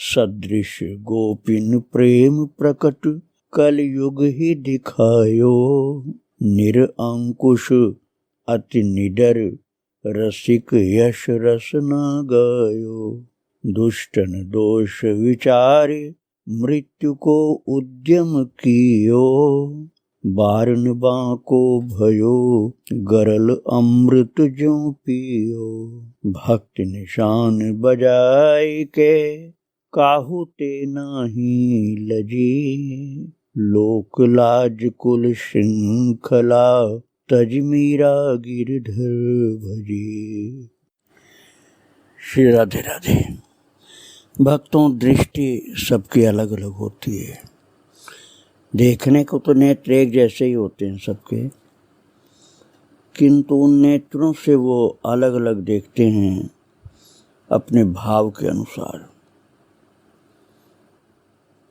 सदृश गोपिन प्रेम प्रकट कलयुग ही दिखायो। निरअंकुश अति निडर रसिक यश रस न गायो। दुष्टन दोष विचारे मृत्यु को उद्यम कियो। बारन बाको भयो गरल अमृत ज्यों पियो। भक्त निशान बजाय के काहू ते नाही लजी। लोक लाज कुल श्रृंखला तज मीरा गिरधर भजी। श्री राधे राधे। भक्तों, दृष्टि सबकी अलग अलग होती है। देखने को तो नेत्र एक जैसे ही होते हैं सबके, किंतु उन नेत्रों से वो अलग अलग देखते हैं अपने भाव के अनुसार।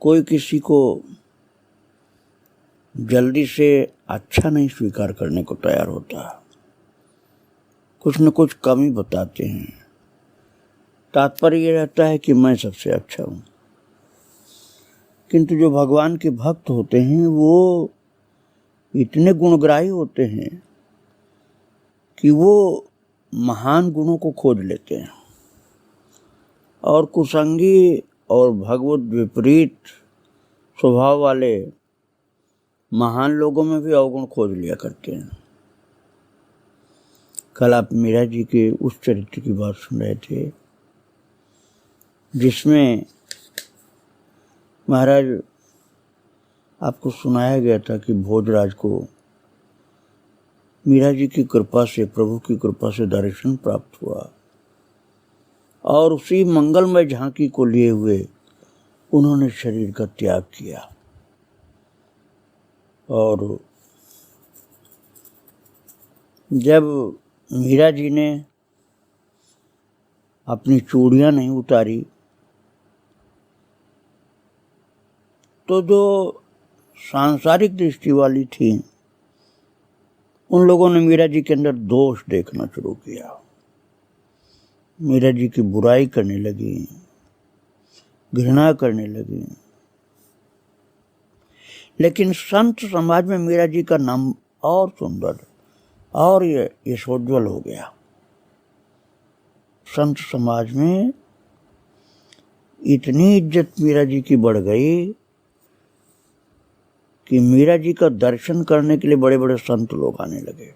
कोई किसी को जल्दी से अच्छा नहीं स्वीकार करने को तैयार होता, कुछ न कुछ कमी बताते हैं। तात्पर्य ये रहता है कि मैं सबसे अच्छा हूँ। किंतु जो भगवान के भक्त होते हैं वो इतने गुणग्राही होते हैं कि वो महान गुणों को खोज लेते हैं और कुसंगी और भगवत विपरीत स्वभाव वाले महान लोगों में भी अवगुण खोज लिया करते हैं। कल आप मीरा जी के उस चरित्र की बात सुन रहे थे जिसमें महाराज आपको सुनाया गया था कि भोजराज को मीरा जी की कृपा से, प्रभु की कृपा से दर्शन प्राप्त हुआ और उसी मंगलमय झांकी को लिए हुए उन्होंने शरीर का त्याग किया। और जब मीरा जी ने अपनी चूड़ियां नहीं उतारी तो जो सांसारिक दृष्टि वाली थी उन लोगों ने मीरा जी के अंदर दोष देखना शुरू किया। मीरा जी की बुराई करने लगी, घृणा करने लगी। लेकिन संत समाज में मीरा जी का नाम और सुंदर और यशोज्वल हो गया। संत समाज में इतनी इज्जत मीरा जी की बढ़ गई कि मीरा जी का दर्शन करने के लिए बड़े बड़े संत लोग आने लगे।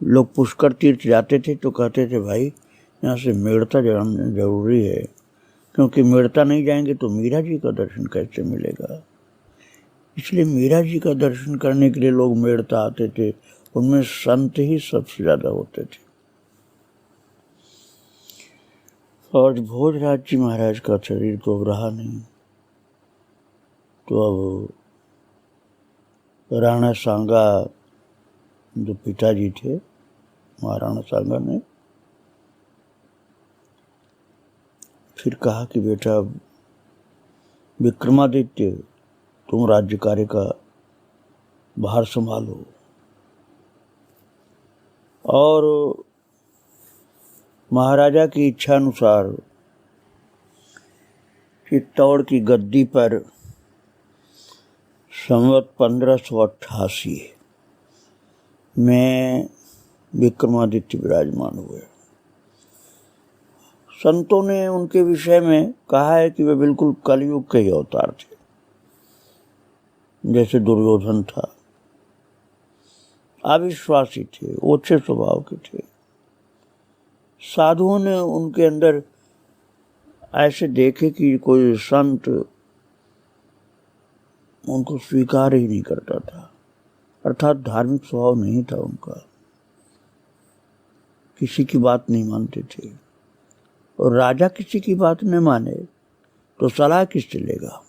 लोग पुष्कर तीर्थ जाते थे तो कहते थे भाई यहाँ से मेड़ता जाना जरूरी है, क्योंकि मेड़ता नहीं जाएंगे तो मीरा जी का दर्शन कैसे मिलेगा। इसलिए मीरा जी का दर्शन करने के लिए लोग मेड़ता आते थे। उनमें संत ही सबसे ज्यादा होते थे। और भोजराज जी महाराज का शरीर तो अब रहा नहीं, तो अब राणा सांगा जो पिताजी थे, महाराणा सांगा ने फिर कहा कि बेटा विक्रमादित्य तुम राज्य कार्य का भार संभालो। और महाराजा की इच्छा अनुसार चित्तौड़ की गद्दी पर संवत 1588 में विक्रमादित्य विराजमान हुए। संतों ने उनके विषय में कहा है कि वे बिल्कुल कलयुग के ही अवतार थे, जैसे दुर्योधन था। अविश्वासी थे, ओछे स्वभाव के थे। साधुओं ने उनके अंदर ऐसे देखे कि कोई संत उनको स्वीकार ही नहीं करता था, अर्थात धार्मिक स्वभाव नहीं था उनका, किसी की बात नहीं मानते थे। और राजा किसी की बात न माने तो सलाह किससे लेगा।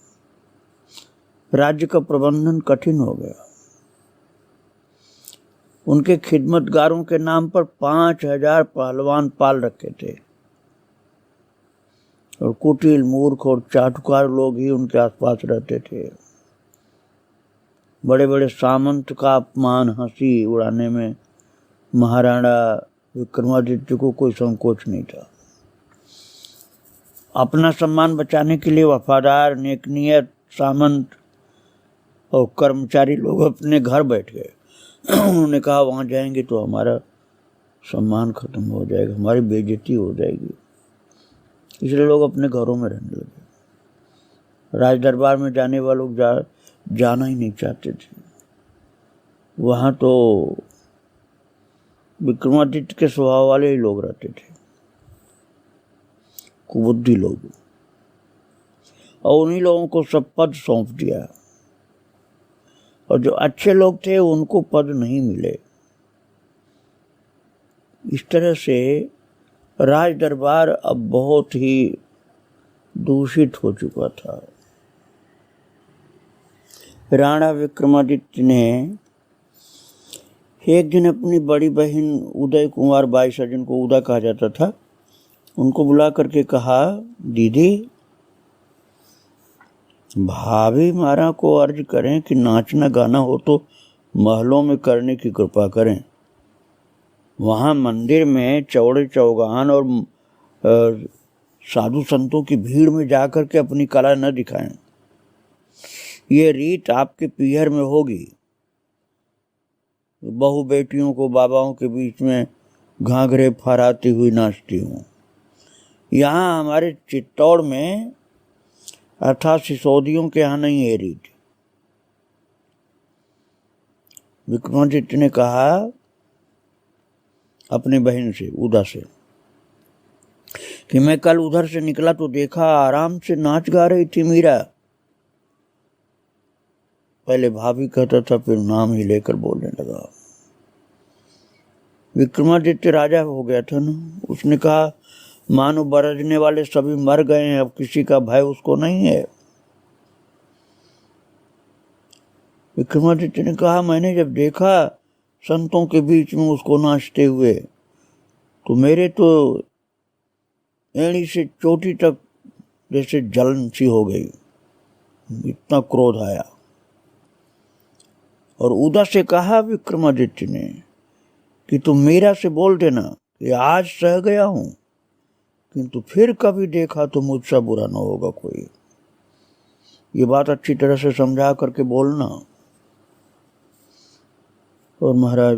राज्य का प्रबंधन कठिन हो गया। उनके खिदमतगारों के नाम पर 5000 पहलवान पाल रखे थे और कुटिल, मूर्ख और चाटुकार लोग ही उनके आसपास रहते थे। बड़े बड़े सामंत का अपमान, हंसी उड़ाने में महाराणा विक्रमादित्य को कोई संकोच नहीं था। अपना सम्मान बचाने के लिए वफादार, नेकनियत सामंत और कर्मचारी लोग अपने घर बैठ गए। उन्होंने कहा वहाँ जाएंगे तो हमारा सम्मान खत्म हो जाएगा, हमारी बेइज्जती हो जाएगी, इसलिए लोग अपने घरों में रहने लगे। राज दरबार में जाने वाले लोग जाना ही नहीं चाहते थे। वहाँ तो विक्रमादित्य के स्वभाव वाले ही लोग रहते थे, कुबुद्धि लोग, और उन्हीं लोगों को सब पद सौंप दिया, और जो अच्छे लोग थे उनको पद नहीं मिले। इस तरह से राज दरबार अब बहुत ही दूषित हो चुका था। राणा विक्रमादित्य ने एक दिन अपनी बड़ी बहन उदय कुमार बाई, जिनको उदा कहा जाता था, उनको बुला करके कहा, दीदी भाभी मारा को अर्ज करें कि नाचना गाना हो तो महलों में करने की कृपा करें, वहाँ मंदिर में चौड़े चौगान और साधु संतों की भीड़ में जाकर के अपनी कला न दिखाएं। ये रीत आपके पीहर में होगी। बहू बेटियों को बाबाओं के बीच में घाघरे फहराती हुई नाचती हूँ। यहाँ हमारे चित्तौड़ में अर्थात सिसोदियों के यहाँ नहीं है रीत। विक्रमादित्य ने कहा अपनी बहन से, उदा से, कि मैं कल उधर से निकला तो देखा आराम से नाच गा रही थी मीरा। पहले भाभी कहता था, फिर नाम ही लेकर बोलने लगा। विक्रमादित्य राजा हो गया था ना। उसने कहा मानो बरसने वाले सभी मर गए हैं, अब किसी का भय उसको नहीं है। विक्रमादित्य ने कहा मैंने जब देखा संतों के बीच में उसको नाचते हुए तो मेरे तो एड़ी से चोटी तक जैसे जलन सी हो गई, इतना क्रोध आया। और उदा से कहा विक्रमादित्य ने कि तुम मीरा से बोल देना कि आज सह गया हूं, किंतु फिर कभी देखा तो मुझसे बुरा न होगा कोई। ये बात अच्छी तरह से समझा करके बोलना। और महाराज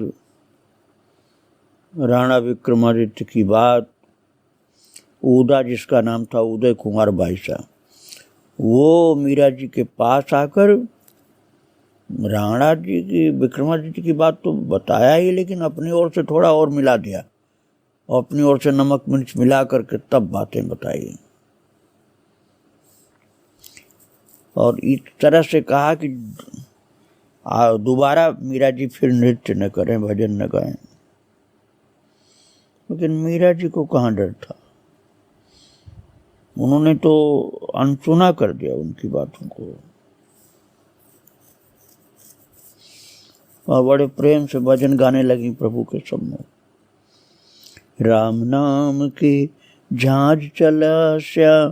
राणा विक्रमादित्य की बात, उदा जिसका नाम था उदय कुमार बाईसा, वो मीरा जी के पास आकर राणा जी की विक्रमादित्य की बात तो बताया ही, लेकिन अपनी ओर से थोड़ा और मिला दिया और अपनी ओर से नमक मिर्च मिला करके तब बातें बताई। और इस तरह से कहा कि दोबारा मीरा जी फिर नृत्य न करें, भजन न गाएं। लेकिन मीरा जी को कहाँ डर था, उन्होंने तो अनसुना कर दिया उनकी बातों को और बड़े प्रेम से भजन गाने लगी प्रभु के सम्मुख। राम नाम की झांझ चला श्या,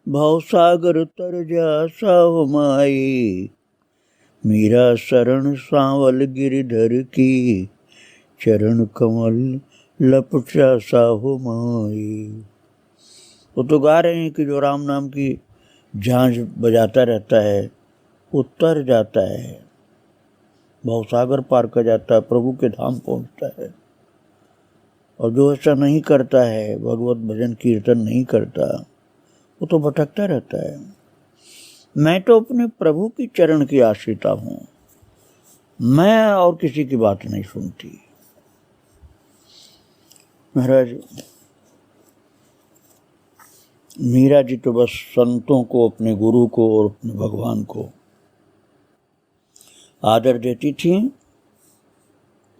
भवसागर तर जा साव माई, मीरा शरण सांवल गिरधर की, चरण कमल लपटा साहु माई। वो तो गा रहे हैं कि जो राम नाम की झांझ बजाता रहता है वो तर जाता है, भवसागर पार कर जाता है, प्रभु के धाम पहुंचता है। और जो ऐसा नहीं करता है, भगवत भजन कीर्तन नहीं करता, वो तो भटकता रहता है। मैं तो अपने प्रभु की चरण की आश्रिता हूं, मैं और किसी की बात नहीं सुनती। महाराज मीरा जी तो बस संतों को, अपने गुरु को और अपने भगवान को आदर देती थी,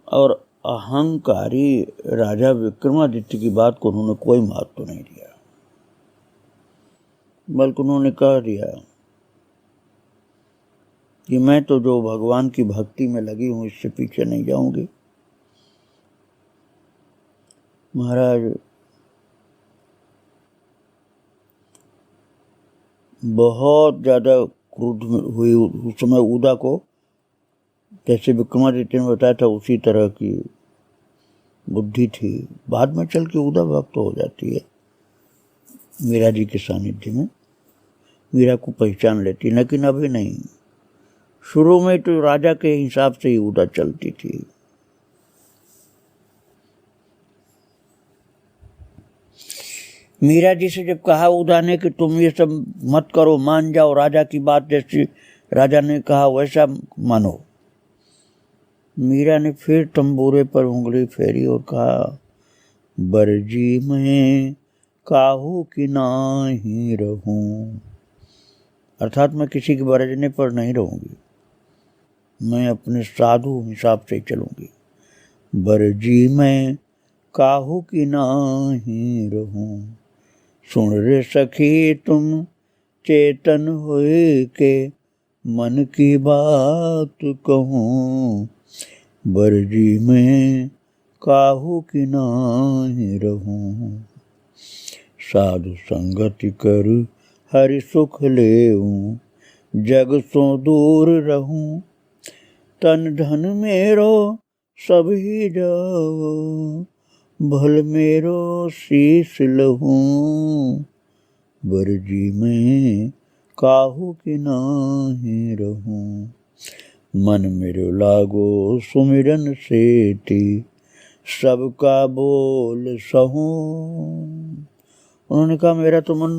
और अहंकारी राजा विक्रमादित्य की बात को उन्होंने कोई महत्व नहीं दिया, बल्कि उन्होंने कह दिया कि मैं तो जो भगवान की भक्ति में लगी हूं इससे पीछे नहीं जाऊंगी। महाराज बहुत ज्यादा क्रोध हुई उस समय उदा को, जैसे विक्रमादित्य ने बताया था उसी तरह की बुद्धि थी। बाद में चल के उदा भक्त हो जाती है। मीरा जी के सानिध्य में मीरा को पहचान लेती, लेकिन अभी नहीं। शुरू में तो राजा के हिसाब से ही उदा चलती थी। मीरा जी से जब कहा उदा ने कि तुम ये सब मत करो, मान जाओ, राजा की बात जैसी राजा ने कहा वैसा मानो। मीरा ने फिर तंबूरे पर उंगली फेरी और कहा, बरजी मैं काहू की नाही रहूं, अर्थात मैं किसी के बरजने पर नहीं रहूंगी, मैं अपने साधु हिसाब से चलूंगी। बरजी मैं काहू की नाही रहूं, सुन रे सखी तुम चेतन हुए के मन की बात कहूं, बरजी में काहू की नाही रहूं, साधु संगति कर हरि सुख लेऊं, जग सो दूर रहूं, तन धन मेरो सब ही जाओ, भल मेरो शीश लहूं, बरजी में काहू की नाही रहूं, मन मेरो लागो सुमिरन सेती, सबका बोल सहूं। उन्होंने कहा मेरा तो मन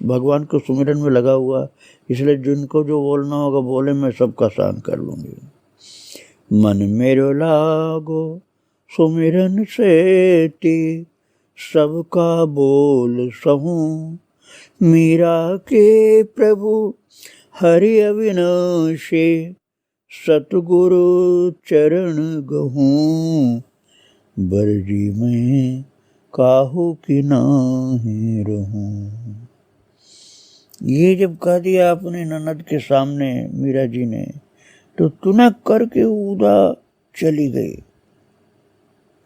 भगवान के सुमिरन में लगा हुआ, इसलिए जिनको जो बोलना होगा बोले, मैं सबका सहन कर लूंगी। मन मेरो लागो सुमिरन सेती, सबका बोल सहूं, मीरा के प्रभु हरि अविनाशी, सतगुरु चरण गहूं, बरजी में काहू की नाही रहूं। ये जब कह दिया अपने ननद के सामने मीरा जी ने, तो तुनक करके उदा चली गई।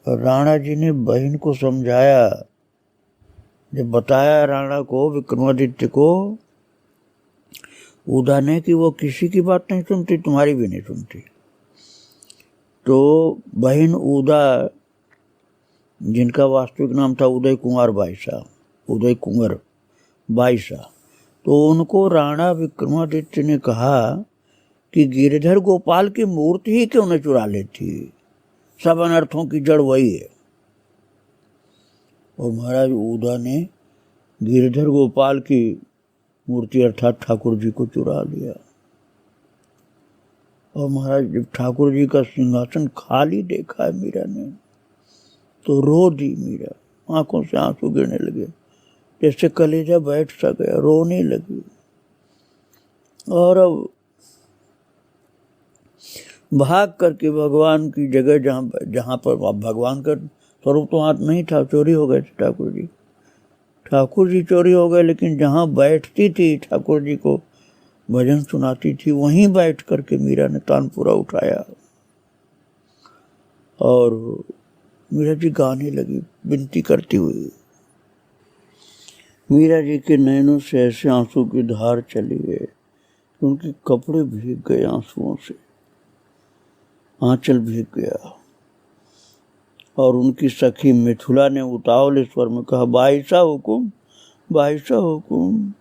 और राणा जी ने बहन को समझाया, जब बताया राणा को, विक्रमादित्य को, उदा ने, कि वो किसी की बात नहीं सुनती, तुम्हारी भी नहीं सुनती। तो बहन उदा, जिनका वास्तविक नाम था उदय कुंवर बाईसा, उदय कुंवर बाईसा, तो उनको राणा विक्रमादित्य ने कहा कि गिरधर गोपाल की मूर्ति ही क्यों न चुरा लेती, सब अनर्थों की जड़ वही है। और महाराज उदा ने गिरधर गोपाल की मूर्ति अर्थात ठाकुर जी को चुरा लिया। और महाराज जब ठाकुर जी का सिंहासन खाली देखा है मीरा ने, तो रो दी मीरा, आंखों से आंसू गिरने लगे, जैसे कलेजा बैठ सा गया, रोने लगी। और अब भाग करके भगवान की जगह, जहाँ पर भगवान का स्वरूप तो हाथ नहीं था, चोरी हो गए थे ठाकुर जी, ठाकुर जी चोरी हो गए, लेकिन जहाँ बैठती थी ठाकुर जी को भजन सुनाती थी, वहीं बैठ करके मीरा ने तानपुरा उठाया और मीरा जी गाने लगी विनती करती हुई। मीरा जी के नैनों से ऐसे आंसू की धार चली गई, उनके कपड़े भीग गए आंसुओं से, आंचल भीग गया। और उनकी सखी मिथुला ने उतावले स्वर में कहा, बाईसा हुकुम, बाईसा हुकुम,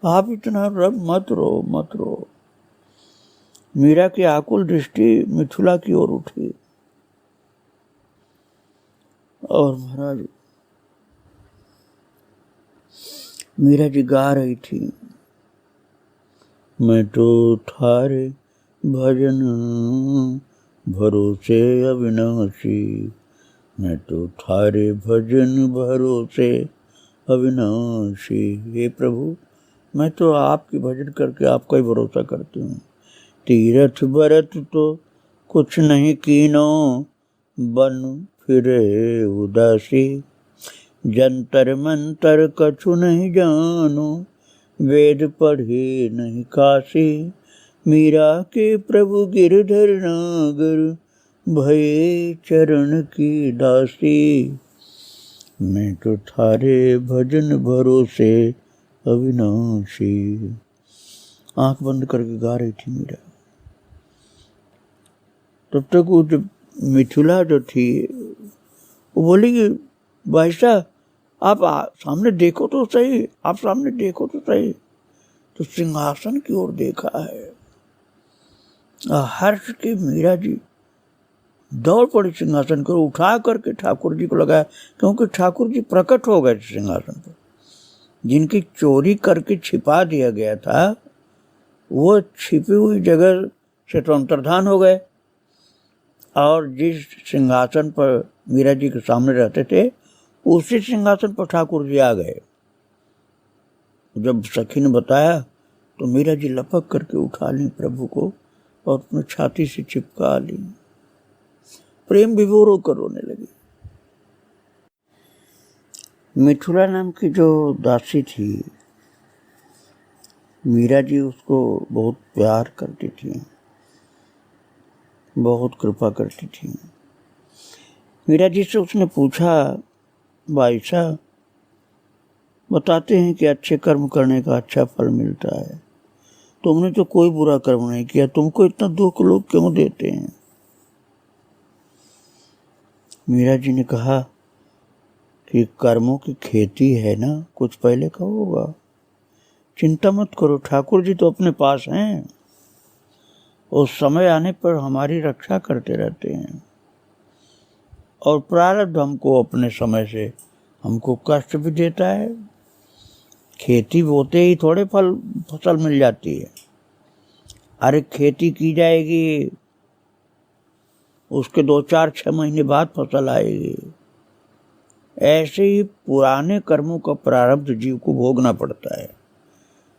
आप इतना रब मत रो, मत रो। मीरा की आकुल दृष्टि मिथुला की ओर उठी और महाराज मीरा जी गा रही थी, मैं तो थारे भजन भरोसे अविनाशी, मैं तो थारे भजन भरोसे अविनाशी। हे प्रभु, मैं तो आपकी भजन करके आपका ही भरोसा करती हूँ। तीरथ बरत तो कुछ नहीं कीनो, बन फिरे उदासी, जंतर मंतर कछु नहीं जानो, वेद पढ़े नहीं काशी, मीरा के प्रभु गिरधर नागर, भये चरण की दासी, मैं तो थारे भजन भरोसे अविनाशी। आंख बंद करके गा रही थी मीरा। तब तक वो जब मिथुला जो थी वो बोली कि बादशाह आप सामने देखो तो सही, आप सामने देखो तो सही। तो सिंहासन की ओर देखा है। हर्ष के मीरा जी दौड़ पड़ी सिंहासन को उठा करके ठाकुर जी को लगाया, क्योंकि ठाकुर जी प्रकट हो गए सिंहासन पर। जिनकी चोरी करके छिपा दिया गया था वो छिपी हुई जगह से तो अंतर्धान हो गए, और जिस सिंहासन पर मीरा जी के सामने रहते थे उसी सिंहासन पर ठाकुर जी आ गए। जब सखी ने बताया तो मीरा जी लपक करके उठा ली प्रभु को और अपने छाती से चिपका ली, प्रेम विभोर होकर रोने लगी। मिथुला नाम की जो दासी थी, मीरा जी उसको बहुत प्यार करती थी, बहुत कृपा करती थी। मीरा जी से उसने पूछा, भाई साहब बताते हैं कि अच्छे कर्म करने का अच्छा फल मिलता है, तुमने तो कोई बुरा कर्म नहीं किया, तुमको इतना दुख लोग क्यों देते हैं? मीरा जी ने कहा कि कर्मों की खेती है ना, कुछ पहले का होगा, चिंता मत करो, ठाकुर जी तो अपने पास हैं, उस समय आने पर हमारी रक्षा करते रहते हैं, और प्रारब्ध हमको अपने समय से हमको कष्ट भी देता है। खेती बोते ही थोड़े फसल मिल जाती है। अरे खेती की जाएगी, उसके 2-4-6 महीने बाद फसल आएगी। ऐसे ही पुराने कर्मों का प्रारब्ध जीव को भोगना पड़ता है।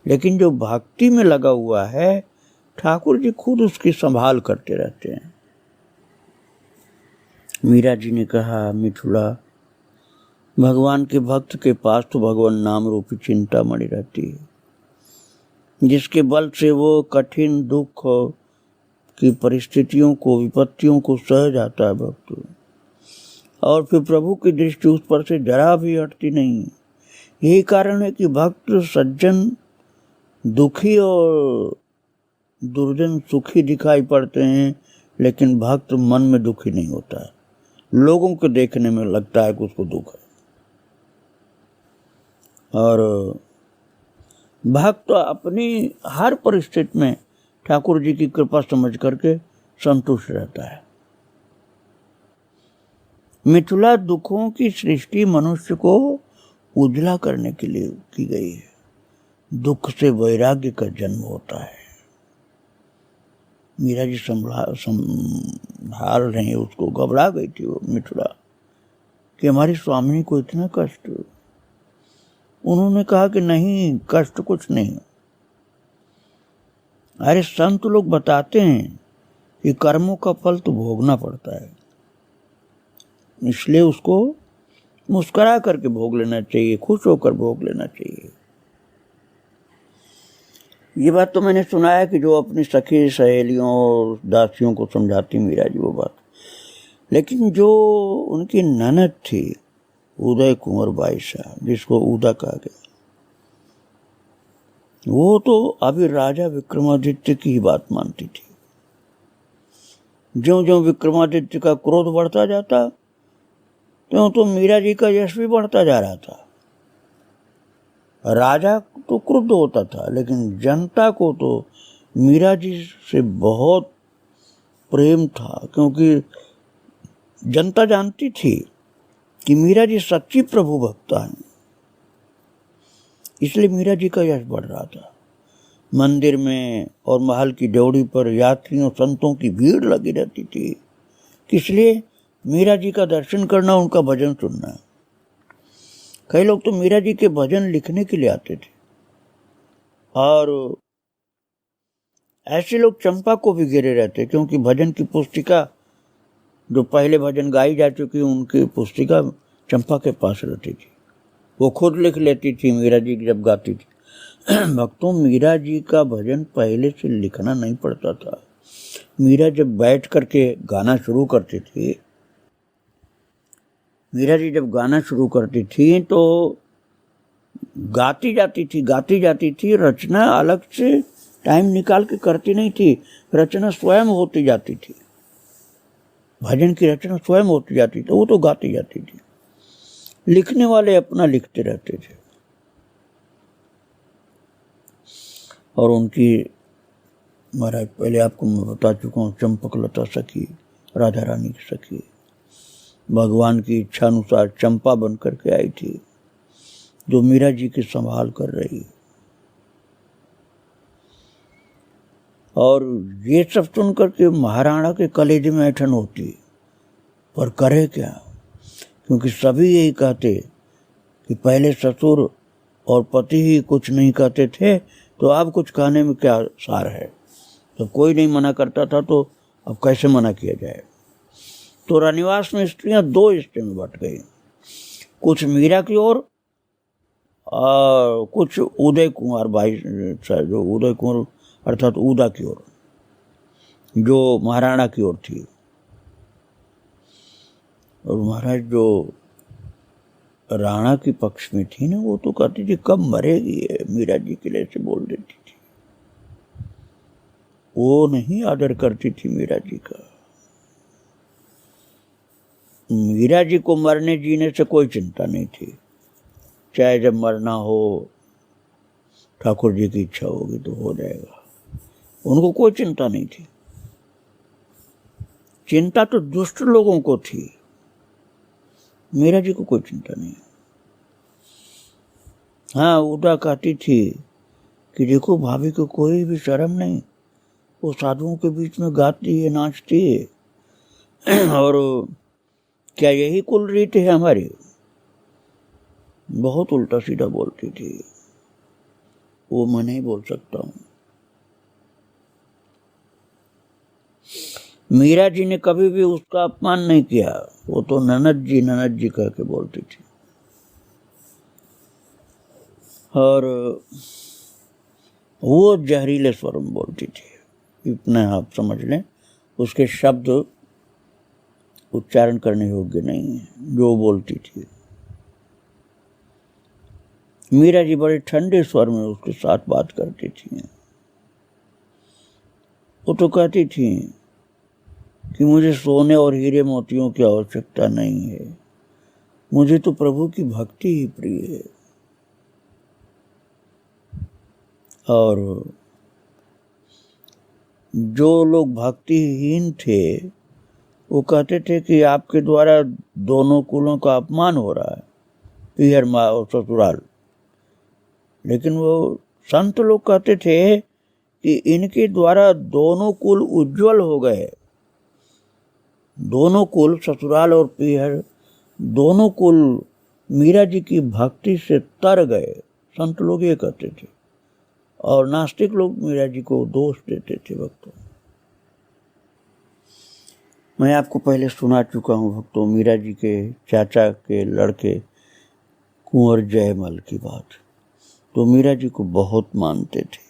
लेकिन जो भक्ति में लगा हुआ है, ठाकुर जी खुद उसकी संभाल करते रहते हैं। मीरा जी ने कहा, मिथुला भगवान के भक्त के पास तो भगवान नाम रूपी चिंतामणि रहती है, जिसके बल से वो कठिन दुख की परिस्थितियों को, विपत्तियों को सह जाता है भक्त, और फिर प्रभु की दृष्टि उस पर से जरा भी हटती नहीं। यही कारण है कि भक्त सज्जन दुखी और दुर्जन सुखी दिखाई पड़ते हैं, लेकिन भक्त मन में दुखी नहीं होता है। लोगों को देखने में लगता है कि उसको दुख है, और भक्त अपनी हर परिस्थिति में ठाकुर जी की कृपा समझ करके संतुष्ट रहता है। मिथुला दुखों की सृष्टि मनुष्य को उजला करने के लिए की गई है। दुख से वैराग्य का जन्म होता है। मीरा जी संभाल रहे, उसको घबरा गई थी वो मिथुला कि हमारी स्वामिनी को इतना कष्ट। उन्होंने कहा कि नहीं, कष्ट कुछ नहीं। अरे संत लोग बताते हैं कि कर्मों का फल तो भोगना पड़ता है, इसलिए उसको मुस्कुरा करके भोग लेना चाहिए, खुश होकर भोग लेना चाहिए। ये बात तो मैंने सुना है कि जो अपनी सखी सहेलियों और दासियों को समझाती मीरा जी वो बात, लेकिन जो उनकी ननद थी उदय कुंवर बाई साहब, जिसको उदा कहा गया, वो तो अभी राजा विक्रमादित्य की ही बात मानती थी। ज्यों ज्यों विक्रमादित्य का क्रोध बढ़ता जाता त्यों तो मीरा जी का यश भी बढ़ता जा रहा था। राजा तो क्रुद्ध होता था, लेकिन जनता को तो मीरा जी से बहुत प्रेम था, क्योंकि जनता जानती थी कि मीरा जी सच्ची प्रभु भक्ता हैं। इसलिए मीरा जी का यश बढ़ रहा था। मंदिर में और महल की ड्योढ़ी पर यात्रियों संतों की भीड़ लगी रहती थी, इसलिए मीरा जी का दर्शन करना, उनका भजन सुनना। कई लोग तो मीरा जी के भजन लिखने के लिए आते थे, और ऐसे लोग चंपा को भी घेरे रहते, क्योंकि भजन की पुस्तिका, जो पहले भजन गाई जा चुकी उनकी पुस्तिका चंपा के पास रहती थी, वो खुद लिख लेती थी मीरा जी जब गाती थी। भक्तों, मीरा जी का भजन पहले से लिखना नहीं पड़ता था। मीरा जब बैठ करके गाना शुरू करती थी, मीरा जी जब गाना शुरू करती थी तो गाती जाती थी। रचना अलग से टाइम निकाल के करती नहीं थी, रचना स्वयं होती जाती थी। भजन की रचना स्वयं होती जाती थी, वो तो गाती जाती थी। लिखने वाले अपना लिखते रहते थे। और उनकी महाराज पहले आपको मैं बता चुका हूँ, चंपकलता सखी, राधा रानी की सखी, भगवान की इच्छा अनुसार चंपा बन करके आई थी, जो मीरा जी की संभाल कर रही। और ये सब सुन करके महाराणा के कलेजे में ऐंठन होती, पर करे क्या, क्योंकि सभी यही कहते कि पहले ससुर और पति ही कुछ नहीं कहते थे, तो अब कुछ कहने में क्या सार है। तो कोई नहीं मना करता था, तो अब कैसे मना किया जाए। तो रानीवास में स्त्रियां दो हिस्से में बट गई, कुछ मीरा की ओर और कुछ उदय कुमार भाई, जो उदय कुमार अर्थात उदा की ओर, जो महाराणा की ओर थी। और महाराज जो राणा के पक्ष में थी ना, वो तो कहती थी कब मरेगी ये, मीरा जी के लिए से बोल देती थी। वो नहीं आदर करती थी मीरा जी का। मीरा जी को मरने जीने से कोई चिंता नहीं थी, चाहे जब मरना हो ठाकुर जी की इच्छा होगी तो हो जाएगा, उनको कोई चिंता नहीं थी। चिंता तो दुष्ट लोगों को थी, मीरा जी को कोई चिंता नहीं। हाँ, उदा कहती थी कि देखो भाभी को कोई भी शर्म नहीं, वो साधुओं के बीच में गाती है, नाचती है, और क्या यही कुल रीत है हमारी। बहुत उल्टा सीधा बोलती थी, वो मैं नहीं बोल सकता हूँ। मीरा जी ने कभी भी उसका अपमान नहीं किया, वो तो ननद जी कह के बोलती थी। और वो जहरीले स्वर में बोलती थी, इतना आप समझ लें, उसके शब्द उच्चारण करने योग्य नहीं है जो बोलती थी। मीरा जी बड़े ठंडे स्वर में उसके साथ बात करती थी। वो तो कहती थी कि मुझे सोने और हीरे मोतियों की आवश्यकता नहीं है, मुझे तो प्रभु की भक्ति ही प्रिय है। और जो लोग भक्तिहीन थे वो कहते थे कि आपके द्वारा दोनों कुलों का अपमान हो रहा है, पीहर माँ और ससुराल। लेकिन वो संत लोग कहते थे कि इनके द्वारा दोनों कुल उज्जवल हो गए, दोनों कुल ससुराल और पीहर दोनों कुल मीरा जी की भक्ति से तर गए, संत लोग ये कहते थे। और नास्तिक लोग मीरा जी को दोष देते थे भक्तों। मैं आपको पहले सुना चुका हूँ भक्तों, मीरा जी के चाचा के लड़के कुंवर जयमल की बात। तो मीरा जी को बहुत मानते थे।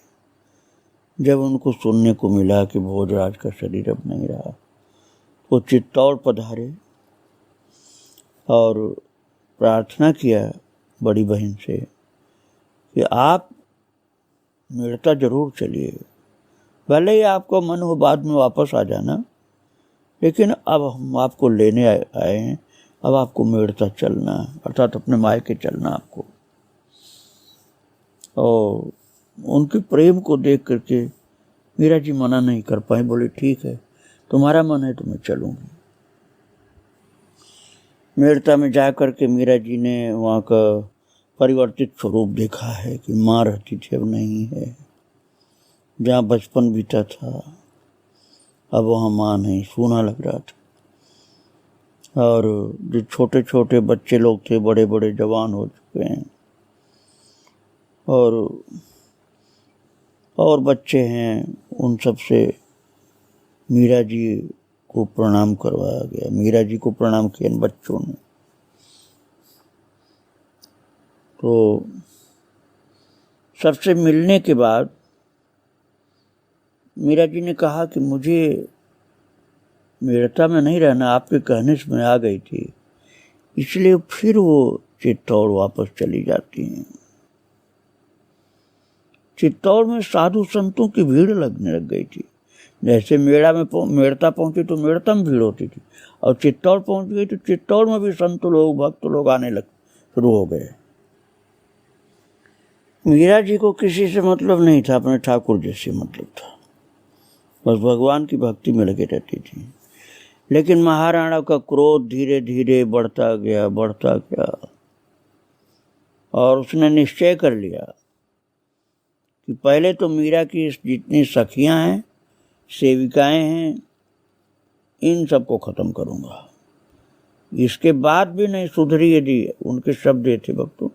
जब उनको सुनने को मिला कि भोजराज का शरीर अब नहीं रहा, वो चित्तौड़ पधारे और प्रार्थना किया बड़ी बहन से कि आप मेड़ता जरूर चलिए, भले ही आपका मन हो बाद में वापस आ जाना, लेकिन अब हम आपको लेने आए हैं, अब आपको मेड़ता चलना, अर्थात अपने मायके चलना आपको। और उनके प्रेम को देख करके मीरा जी मना नहीं कर पाई, बोले ठीक है तुम्हारा मन है तो मैं चलूँगी। मेड़ता में जा कर के मीरा जी ने वहाँ का परिवर्तित स्वरूप देखा है कि माँ रहती थी अब नहीं है, जहाँ बचपन बीता था अब वहाँ माँ नहीं, सूना लग रहा था। और जो छोटे छोटे बच्चे लोग थे बड़े बड़े जवान हो चुके हैं, और बच्चे हैं, उन सब से मीरा जी को प्रणाम करवाया गया। मीरा जी को प्रणाम किया इन बच्चों ने। तो सबसे मिलने के बाद मीरा जी ने कहा कि मुझे मेड़ता में नहीं रहना, आपके कहने से मैं आ गई थी, इसलिए फिर वो चित्तौड़ वापस चली जाती हैं। चित्तौड़ में साधु संतों की भीड़ लगने लग गई थी। जैसे मेड़ता पहुंची तो मेड़ता में भीड़ होती थी, और चित्तौड़ पहुंच गई तो चित्तौड़ में भी संत लोग भक्त लोग आने लगे, शुरू हो गए। मीरा जी को किसी से मतलब नहीं था, अपने ठाकुर जैसे मतलब था, बस भगवान की भक्ति में लगे रहती थी। लेकिन महाराणा का क्रोध धीरे धीरे बढ़ता गया और उसने निश्चय कर लिया कि पहले तो मीरा की जितनी सखियां हैं, सेविकाएं हैं, इन सबको खत्म करूंगा। इसके बाद भी नहीं सुधरी, यदि उनके शब्द ये थे भक्तों,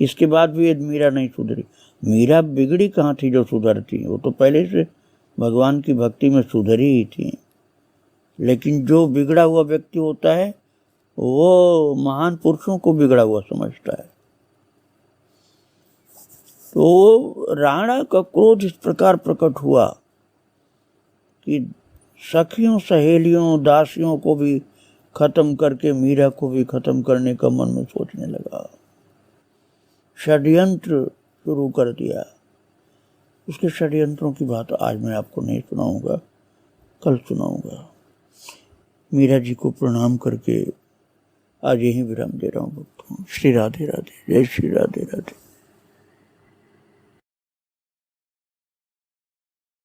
इसके बाद भी यदि मीरा नहीं सुधरी, मीरा बिगड़ी कहाँ थी जो सुधरती, वो तो पहले से भगवान की भक्ति में सुधरी ही थी। लेकिन जो बिगड़ा हुआ व्यक्ति होता है वो महान पुरुषों को बिगड़ा हुआ समझता है। तो राणा का क्रोध इस प्रकार प्रकट हुआ कि सखियों, सहेलियों, दासियों को भी खत्म करके मीरा को भी खत्म करने का मन में सोचने लगा। षड्यंत्र शुरू कर दिया। उसके षड्यंत्रों की बात आज मैं आपको नहीं सुनाऊंगा, कल सुनाऊंगा। मीरा जी को प्रणाम करके आज यहीं विराम दे रहा हूँ भक्तों। श्री राधे राधे, जय श्री राधे राधे।